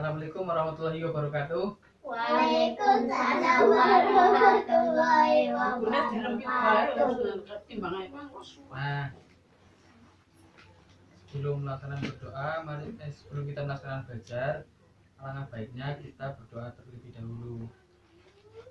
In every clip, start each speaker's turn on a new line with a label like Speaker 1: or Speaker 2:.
Speaker 1: Assalamualaikum warahmatullahi wabarakatuh.
Speaker 2: Waalaikumsalam warahmatullahi wabarakatuh.
Speaker 1: Nah, sebelum kita melaksanakan belajar, alangkah baiknya kita berdoa terlebih dahulu.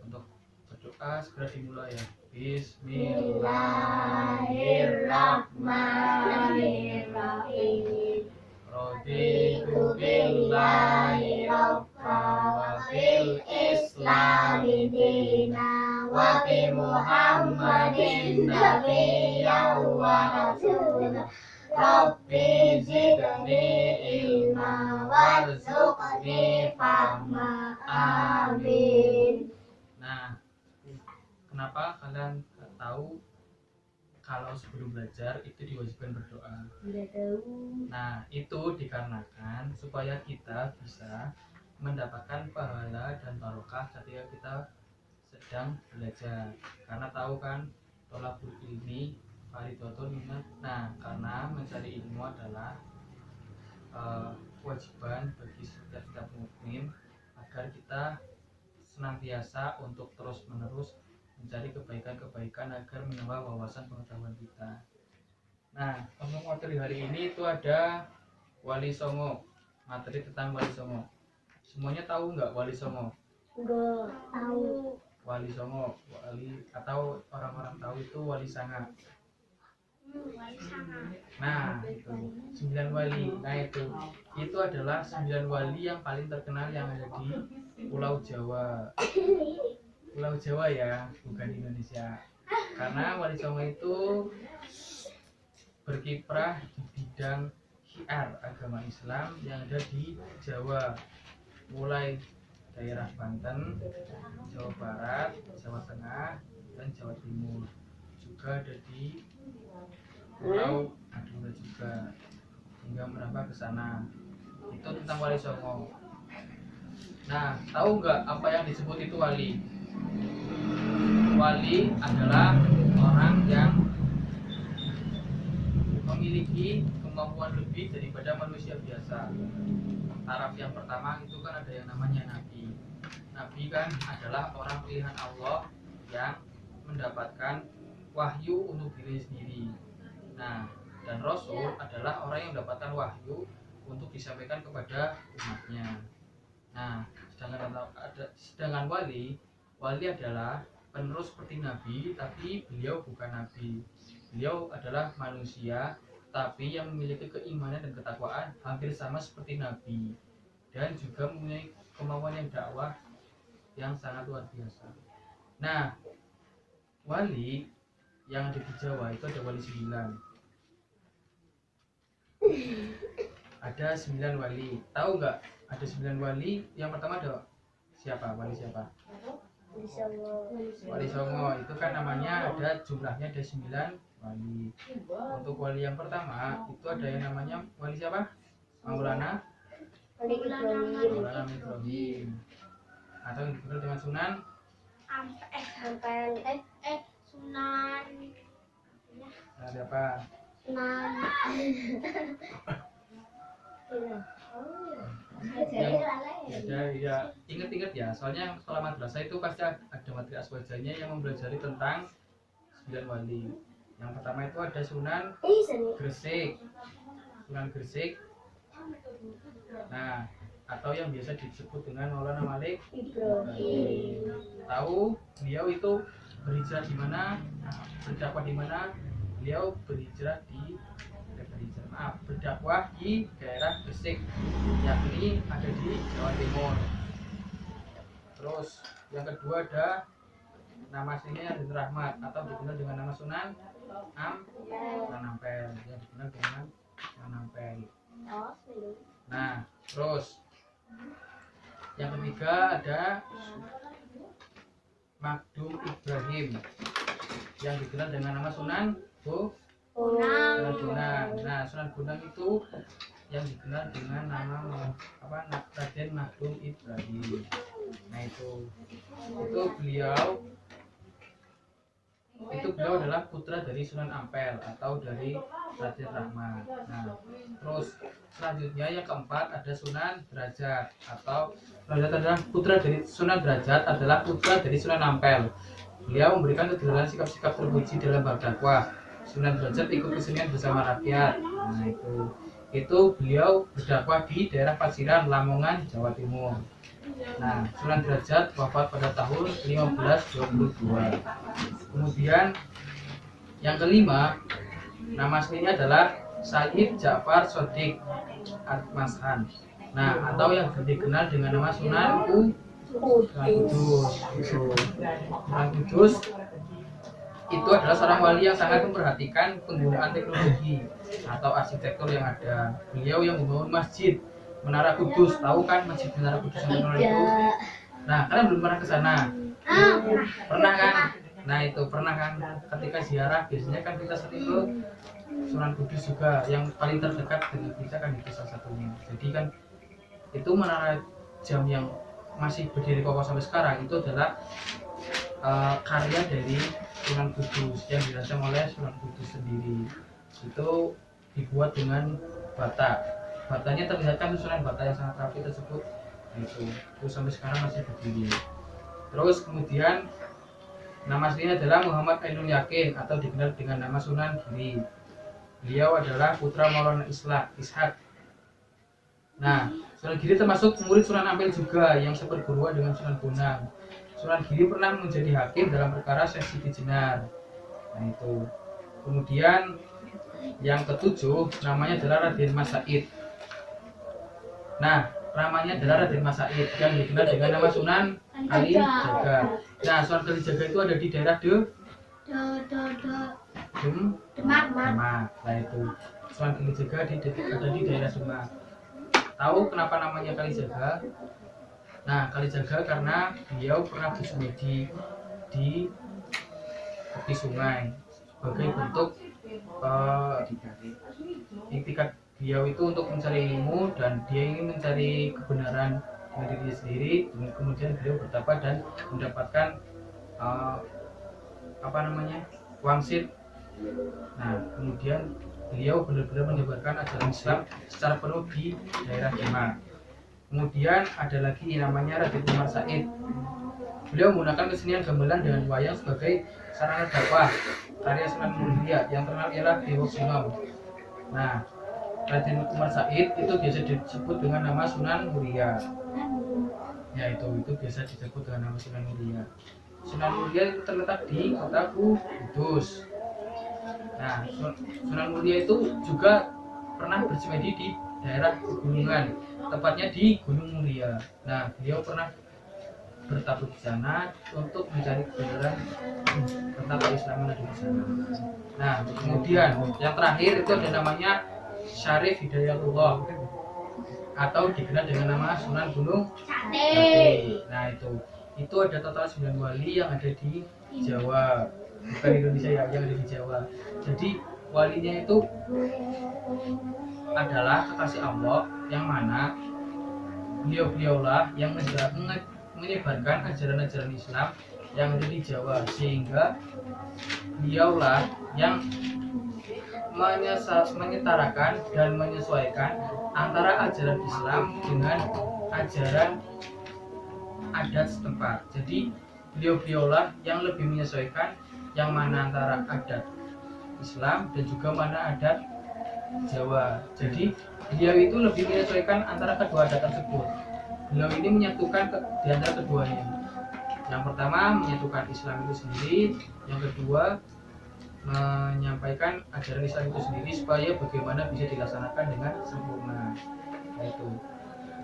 Speaker 1: Untuk berdoa segera dimulai ya.
Speaker 2: Bismillahirrahmanirrahim.
Speaker 1: Raditu billahi rabba wa bil islami dina wa bi Muhammadin nabiyyan wa rasulah. Rabbi zidni ilma warzuqni fahma. Amin. Nah, kenapa kalian tahu kalau sebelum belajar itu diwajibkan berdoa?
Speaker 2: Tidak tahu.
Speaker 1: Nah, itu dikarenakan supaya kita bisa mendapatkan pahala dan barokah ketika kita sedang belajar. Karena tahu kan, tolabul ilmi fardhotun minat. Nah, karena mencari ilmu adalah kewajiban bagi setiap mukmin agar kita senantiasa untuk terus-menerus mencari kebaikan-kebaikan agar menambah wawasan pengetahuan kita. Nah, untuk materi hari ini itu ada Wali Songo, materi tentang Wali Songo. Semuanya tahu nggak Wali Songo?
Speaker 2: Enggak tahu.
Speaker 1: Wali Songo, wali atau orang-orang tahu itu Wali Sanga. Nah, itu 9 wali. Nah, itu adalah 9 wali yang paling terkenal yang ada di Pulau Jawa. Pulau Jawa ya, bukan di Indonesia. Karena Wali Songo itu berkiprah di bidang syiar agama Islam yang ada di Jawa, mulai daerah Banten, Jawa Barat, Jawa Tengah, dan Jawa Timur. Juga ada di Pulau Madura juga, hingga merambah ke sana. Itu tentang Wali Songo. Nah, tahu nggak apa yang disebut itu wali? Wali adalah orang yang memiliki kemampuan lebih daripada manusia biasa. Taraf yang pertama itu kan ada yang namanya nabi. Nabi kan adalah orang pilihan Allah yang mendapatkan wahyu untuk diri sendiri. Nah, dan Rasul adalah orang yang mendapatkan wahyu untuk disampaikan kepada umatnya. Nah, sedangkan wali adalah penerus seperti nabi, tapi beliau bukan nabi. Beliau adalah manusia, tapi yang memiliki keimanan dan ketakwaan hampir sama seperti nabi, dan juga mempunyai kemampuan yang dakwah yang sangat luar biasa. Nah, wali yang ada di Jawa itu ada wali 9. Ada 9 wali. Tahu nggak? Ada 9 wali. Yang pertama ada siapa? Wali siapa? Wali Songo. Itu kan namanya ada jumlahnya ada 9 wali. Untuk wali yang pertama itu ada yang namanya wali siapa? Maulana Ibrahim. Atau yang dikenal dengan Sunan
Speaker 2: Sunan.
Speaker 1: Ada apa? Ya, ingat-ingat ya, soalnya sekolah madrasah itu pasti ada materi aswajanya yang mempelajari tentang 9 wali. Yang pertama itu ada Sunan Gresik. Sunan Gresik. Nah, atau yang biasa disebut dengan Maulana Malik Ibrahim. Tahu beliau itu berhijrah di mana? Berdakwah di mana? Beliau berdakwah di daerah Gresik, yakni ada di Jawa Timur. Terus yang kedua ada nama aslinya Raden Rahmat atau dikenal dengan nama Sunan Ampel, yang dikenal dengan Sunan Ampel. Nah, terus yang ketiga ada Magdum Ibrahim yang dikenal dengan nama Sunan Bonang. Nah, Sunan Bonang itu yang dikenal dengan nama Raden Magdum Ibrahim. Nah, itu beliau itu beliau adalah putra dari Sunan Ampel atau dari Raden Rahmat. Nah, terus selanjutnya yang keempat ada Sunan Derajat atau Derajat adalah putra dari Sunan Derajat adalah putra dari Sunan Ampel. Beliau memberikan kejelasan sikap-sikap terpuji dalam berdakwah. Sunan Derajat ikut kesenian bersama rakyat. Nah, itu beliau berdakwah di daerah Pasiran, Lamongan, Jawa Timur. Nah, Sunan Derajat wafat pada tahun 1522. Kemudian yang kelima, nama aslinya adalah Sayyid Ja'far Shodiq Atmashan. Nah, atau yang dikenal dengan nama Sunan Kudus. Sunan Kudus itu adalah seorang wali yang sangat memperhatikan penggunaan teknologi atau arsitektur yang ada. Beliau yang membangun masjid Menara Kudus. Tahu kan masjid Menara Kudus yang terkenal itu? Nah, kalian belum pernah ke sana? Pernah kan? Nah, itu pernah kan? Ketika ziarah biasanya kan kita sering ke Sunan Kudus juga. Yang paling terdekat dengan kita kan itu salah satunya. Jadi kan itu menara jam yang masih berdiri kokoh sampai sekarang itu adalah karya dari Sunan Kudus yang dirancang oleh Sunan Kudus sendiri. Itu dibuat dengan bata. Batanya terlihat kan susunan bata yang sangat rapi tersebut. Itu sampai sekarang masih berdiri. Terus kemudian nama aslinya adalah Muhammad Ainul Yakin atau dikenal dengan nama Sunan Giri. Beliau adalah putra Maulana Ishak. Nah, Sunan Giri termasuk murid Sunan Ampel juga yang seperguruan dengan Sunan Bonang. Sunan Giri pernah menjadi hakim dalam perkara Syekh Siti Jenar. Nah, itu. Kemudian yang ketujuh namanya adalah Raden Mas Said. Nah, namanya adalah Raden Mas Said yang dikenal dengan nama Sunan Kalijaga. Nah, Sunan Kalijaga itu ada di daerah Demak. Nah, itu Sunan Kalijaga ada di daerah Demak. Tahu kenapa namanya Kalijaga? Nah, Kalijaga karena beliau pernah bersemedi di tepi sungai sebagai bentuk iktikat beliau itu untuk mencari ilmu dan dia ingin mencari kebenaran dengan diri sendiri. Kemudian beliau bertapa dan mendapatkan wangsit. Nah, kemudian beliau benar-benar menyebarkan ajaran Islam secara penuh di daerah Demak. Kemudian ada lagi namanya Raden Umar Said. Beliau menggunakan kesenian gamelan dengan wayang sebagai sarana dakwah. Karya Sunan Muria yang terkenal ialah Dewa Sinom. Nah, Raden Umar Said itu biasa disebut dengan nama Sunan Muria. Ya, itu biasa disebut dengan nama Sunan Muria. Sunan Muria itu terletak di kota Kudus. Nah, Sunan Muria itu juga pernah bersemedi di daerah pegunungan, tepatnya di Gunung Muria. Nah, beliau pernah bertabuh di sana untuk mencari kebenaran tentang keislaman ada di sana. Nah, kemudian yang terakhir itu ada namanya Syarif Hidayatullah atau dikenal dengan nama Sunan Gunung Jati. Nah, itu ada total 9 wali yang ada di Jawa, bukan Indonesia ya, yang ada di Jawa. Jadi walinya itu adalah kekasih Allah yang mana beliau-beliaulah yang menyebarkan ajaran-ajaran Islam yang ada di Jawa, sehingga beliaulah yang menyetarakan dan menyesuaikan antara ajaran Islam dengan ajaran adat setempat. Jadi beliau-beliaulah yang lebih menyesuaikan yang mana antara adat Islam dan juga mana adat Jawa. Jadi beliau itu lebih menyesuaikan antara kedua adat tersebut. Beliau ini menyatukan di antara keduanya. Yang pertama menyatukan Islam itu sendiri, yang kedua menyampaikan ajaran Islam itu sendiri supaya bagaimana bisa dilaksanakan dengan sempurna.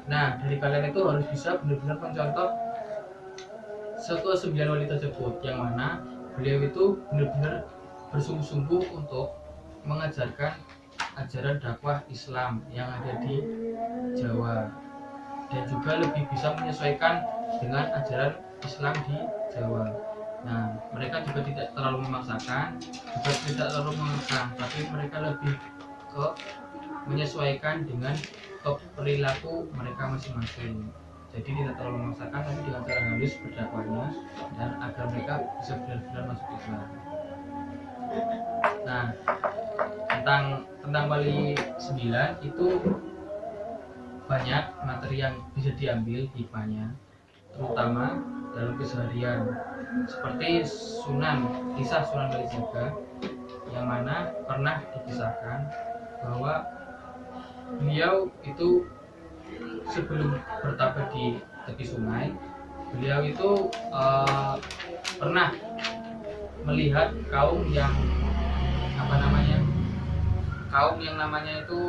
Speaker 1: Nah, dari kalian itu harus bisa benar-benar mencontoh ke-9 wali tersebut, yang mana beliau itu benar-benar bersungguh-sungguh untuk mengajarkan ajaran dakwah Islam yang ada di Jawa, dan juga lebih bisa menyesuaikan dengan ajaran Islam di Jawa. Nah, mereka juga tidak terlalu memaksakan, juga tidak terlalu mengekang, tapi mereka lebih ke menyesuaikan dengan perilaku mereka masing-masing. Jadi tidak terlalu memaksakan, tapi dengan cara halus berdakwahnya dan agar mereka bisa benar-benar masuk Islam. Nah, tentang wali 9 itu banyak materi yang bisa diambil hikmahnya, terutama dalam keseharian, seperti kisah Sunan Kalijaga, yang mana pernah dikisahkan bahwa beliau itu sebelum bertapa di tepi sungai, beliau itu pernah melihat kaum yang namanya itu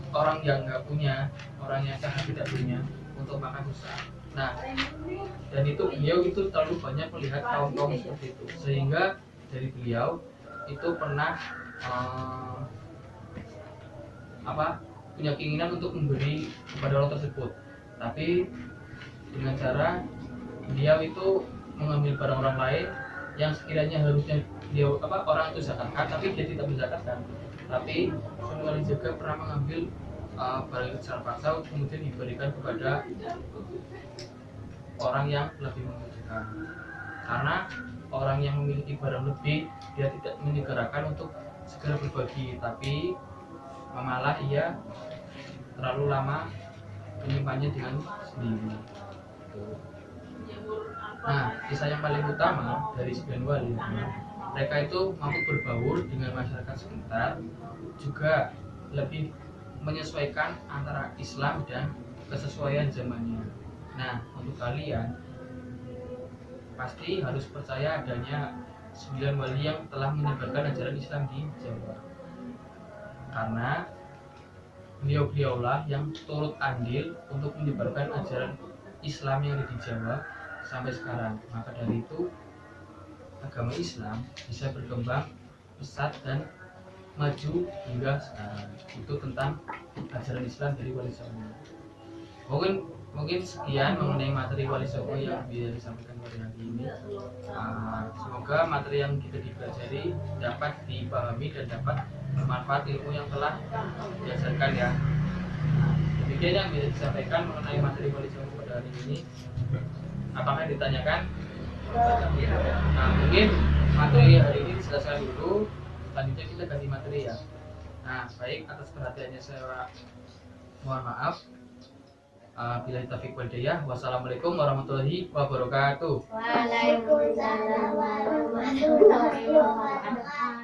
Speaker 1: orang yang nggak punya, orang yang sangat tidak punya, untuk makan susah. Nah, dan itu beliau itu terlalu banyak melihat kaum seperti itu, sehingga dari beliau itu pernah punya keinginan untuk memberi kepada orang tersebut, tapi dengan cara beliau itu mengambil barang orang lain yang sekiranya harusnya orang itu zakatkan, tapi dia tidak menzakatkan. Tapi Sunan Kalijaga pernah mengambil barang itu secara paksa, kemudian diberikan kepada orang yang lebih membutuhkan. Karena orang yang memiliki barang lebih, dia tidak menyegerakan untuk segera berbagi, tapi malah ia terlalu lama menyimpannya dengan sendiri. Nah, kisah yang paling utama dari 9 wali, mereka itu mampu berbaur dengan masyarakat sekitar, juga lebih menyesuaikan antara Islam dan kesesuaian zamannya. Nah, untuk kalian pasti harus percaya adanya 9 wali yang telah menyebarkan ajaran Islam di Jawa, karena beliau-beliaulah yang turut andil untuk menyebarkan ajaran Islam yang ada di Jawa sampai sekarang. Maka dari itu agama Islam bisa berkembang pesat dan maju hingga sekarang. Itu tentang ajaran Islam dari Wali Songo. Mungkin sekian mengenai materi Wali Songo yang bisa disampaikan pada hari ini. Semoga materi yang kita dipelajari dapat dipahami dan dapat bermanfaat ilmu yang telah diajarkan ya. Demikian yang bisa disampaikan mengenai materi Wali Songo pada hari ini. Apakah ditanyakan? Nah, mungkin materi hari ini selesai dulu. Selanjutnya kita ganti materi ya. Nah, baik, atas perhatiannya saya mohon maaf. Bila taufiq wal hidayah. Wassalamualaikum warahmatullahi wabarakatuh.
Speaker 2: Waalaikumsalam warahmatullahi wabarakatuh.